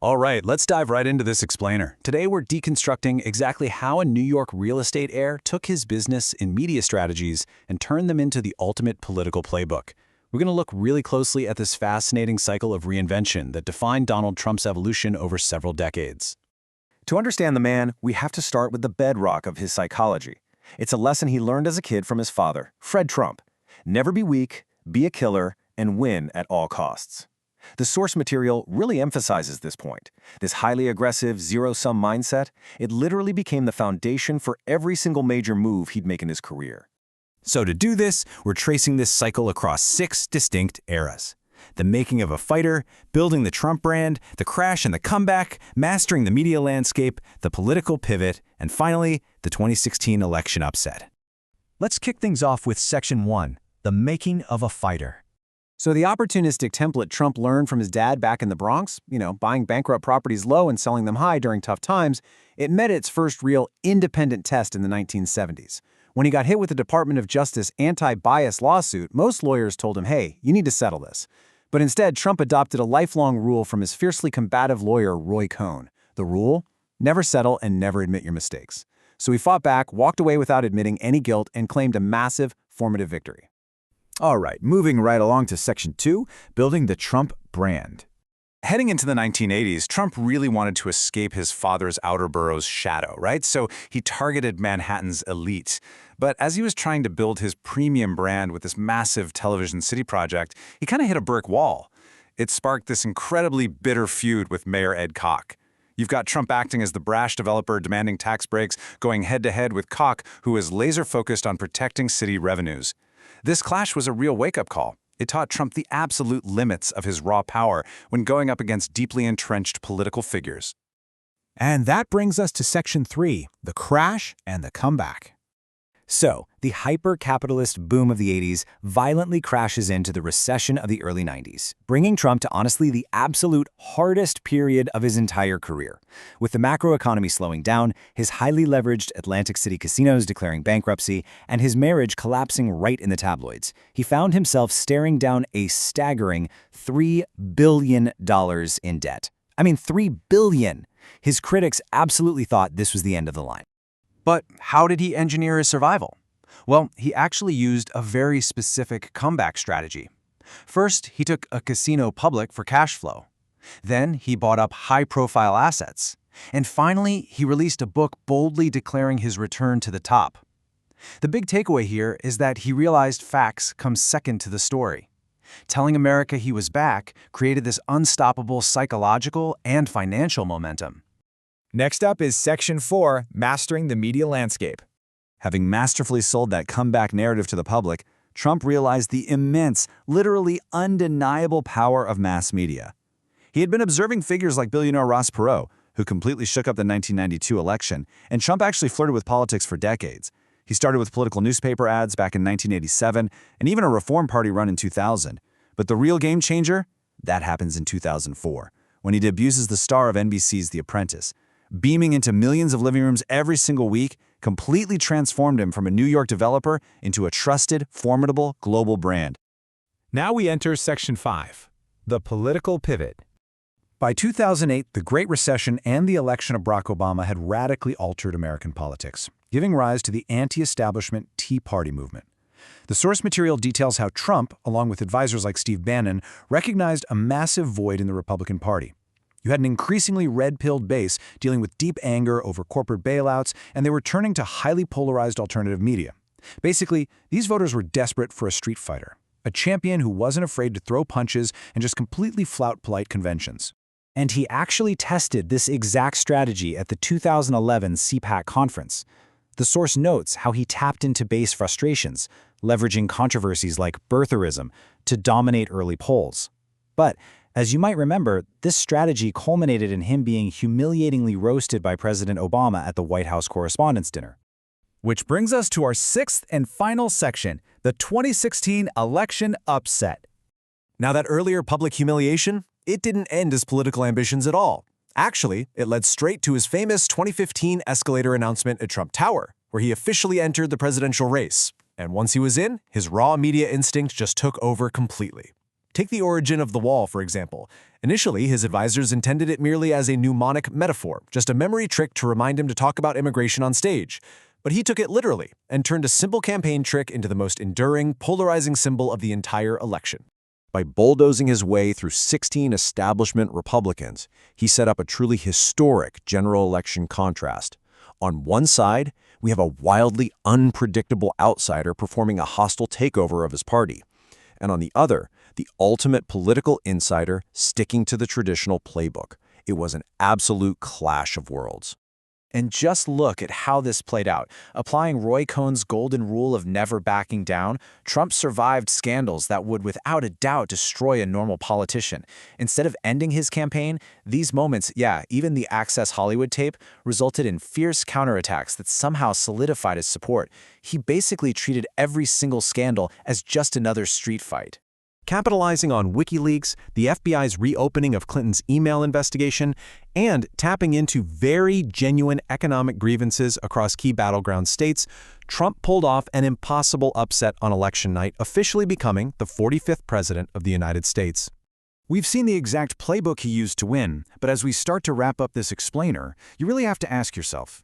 All right, let's dive right into this explainer. Today we're deconstructing exactly how a New York real estate heir took his business and media strategies and turned them into the ultimate political playbook. We're going to look really closely at this fascinating cycle of reinvention that defined Donald Trump's evolution over several decades. To understand the man, we have to start with the bedrock of his psychology. It's a lesson he learned as a kid from his father, Fred Trump. Never be weak, be a killer, and win at all costs. The source material really emphasizes this point. This highly aggressive, zero-sum mindset, it literally became the foundation for every single major move he'd make in his career. So to do this, we're tracing this cycle across 6 distinct eras. The making of a fighter, building the Trump brand, the crash and the comeback, mastering the media landscape, the political pivot, and finally, the 2016 election upset. Let's kick things off with Section 1, the making of a fighter. So the opportunistic template Trump learned from his dad back in the Bronx, buying bankrupt properties low and selling them high during tough times, it met its first real independent test in the 1970s. When he got hit with the Department of Justice anti-bias lawsuit, most lawyers told him, hey, you need to settle this. But instead, Trump adopted a lifelong rule from his fiercely combative lawyer, Roy Cohn. The rule? Never settle and never admit your mistakes. So he fought back, walked away without admitting any guilt, and claimed a massive, formative victory. All right, moving right along to Section 2, building the Trump brand. Heading into the 1980s, Trump really wanted to escape his father's outer borough's shadow, right? So he targeted Manhattan's elite. But as he was trying to build his premium brand with this massive television city project, he kind of hit a brick wall. It sparked this incredibly bitter feud with Mayor Ed Koch. You've got Trump acting as the brash developer demanding tax breaks, going head-to-head with Koch, who was laser-focused on protecting city revenues. This clash was a real wake-up call. It taught Trump the absolute limits of his raw power when going up against deeply entrenched political figures. And that brings us to Section 3, the crash and the comeback. So, the hyper-capitalist boom of the 80s violently crashes into the recession of the early 90s, bringing Trump to honestly the absolute hardest period of his entire career. With the macroeconomy slowing down, his highly leveraged Atlantic City casinos declaring bankruptcy, and his marriage collapsing right in the tabloids, he found himself staring down a staggering $3 billion in debt. I mean, $3 billion! His critics absolutely thought this was the end of the line. But how did he engineer his survival? Well, he actually used a very specific comeback strategy. First, he took a casino public for cash flow. Then, he bought up high-profile assets. And finally, he released a book boldly declaring his return to the top. The big takeaway here is that he realized facts come second to the story. Telling America he was back created this unstoppable psychological and financial momentum. Next up is Section 4, mastering the media landscape. Having masterfully sold that comeback narrative to the public, Trump realized the immense, literally undeniable power of mass media. He had been observing figures like billionaire Ross Perot, who completely shook up the 1992 election, and Trump actually flirted with politics for decades. He started with political newspaper ads back in 1987, and even a Reform Party run in 2000. But the real game changer? That happens in 2004, when he debuts as the star of NBC's The Apprentice. Beaming into millions of living rooms every single week, completely transformed him from a New York developer into a trusted, formidable global brand. Now we enter Section 5, the political pivot. By 2008, the Great Recession and the election of Barack Obama had radically altered American politics, giving rise to the anti-establishment Tea Party movement. The source material details how Trump, along with advisors like Steve Bannon, recognized a massive void in the Republican Party. You had an increasingly red-pilled base dealing with deep anger over corporate bailouts, and they were turning to highly polarized alternative media. Basically, these voters were desperate for a street fighter, a champion who wasn't afraid to throw punches and just completely flout polite conventions. And he actually tested this exact strategy at the 2011 CPAC conference. The source notes how he tapped into base frustrations, leveraging controversies like birtherism to dominate early polls. But as you might remember, this strategy culminated in him being humiliatingly roasted by President Obama at the White House Correspondents' Dinner. Which brings us to our 6th and final section, the 2016 election upset. Now, that earlier public humiliation, it didn't end his political ambitions at all. Actually, it led straight to his famous 2015 escalator announcement at Trump Tower, where he officially entered the presidential race. And once he was in, his raw media instinct just took over completely. Take the origin of the wall, for example. Initially, his advisors intended it merely as a mnemonic metaphor, just a memory trick to remind him to talk about immigration on stage. But he took it literally and turned a simple campaign trick into the most enduring, polarizing symbol of the entire election. By bulldozing his way through 16 establishment Republicans, he set up a truly historic general election contrast. On one side, we have a wildly unpredictable outsider performing a hostile takeover of his party. And on the other, the ultimate political insider sticking to the traditional playbook. It was an absolute clash of worlds. And just look at how this played out. Applying Roy Cohn's golden rule of never backing down, Trump survived scandals that would without a doubt destroy a normal politician. Instead of ending his campaign, these moments, even the Access Hollywood tape, resulted in fierce counterattacks that somehow solidified his support. He basically treated every single scandal as just another street fight. Capitalizing on WikiLeaks, the FBI's reopening of Clinton's email investigation, and tapping into very genuine economic grievances across key battleground states, Trump pulled off an impossible upset on election night, officially becoming the 45th president of the United States. We've seen the exact playbook he used to win, but as we start to wrap up this explainer, you really have to ask yourself,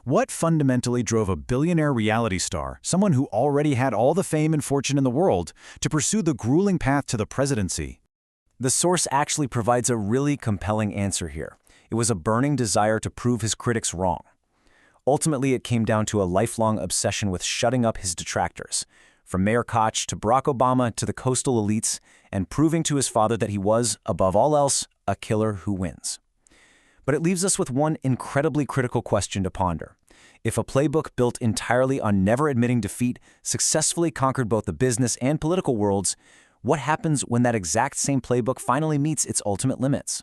what fundamentally drove a billionaire reality star, someone who already had all the fame and fortune in the world, to pursue the grueling path to the presidency? The source actually provides a really compelling answer here. It was a burning desire to prove his critics wrong. Ultimately, it came down to a lifelong obsession with shutting up his detractors, from Mayor Koch to Barack Obama to the coastal elites, and proving to his father that he was, above all else, a killer who wins. But it leaves us with one incredibly critical question to ponder. If a playbook built entirely on never admitting defeat successfully conquered both the business and political worlds, what happens when that exact same playbook finally meets its ultimate limits?